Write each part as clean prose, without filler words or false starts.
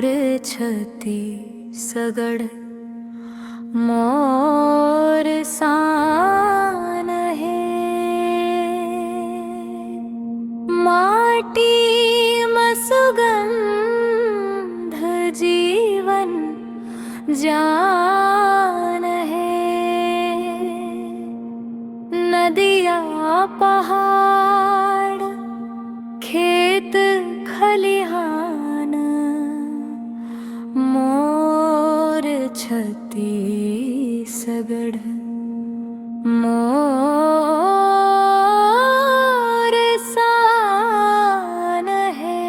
मोर छत्तीसगढ़ मोर सान है। माटी में सुगंध जीवन जान है। नदिया पहाड़ खेत खलिहान मोर छत्तीसगढ़ मोर सान है।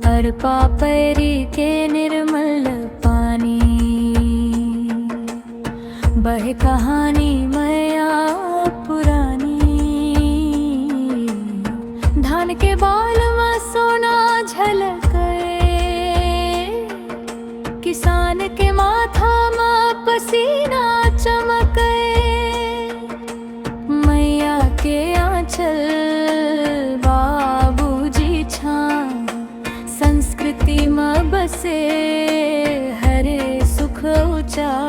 अरपा पैरी के निर्मल पानी बहे कहानी मैया पुरानी। धान के बाल में सोना झलके, किसान के माथा में पसीना चमके। मैया के आंचल बाबूजी छां, संस्कृति में बसे हरे सुख ऊंचा।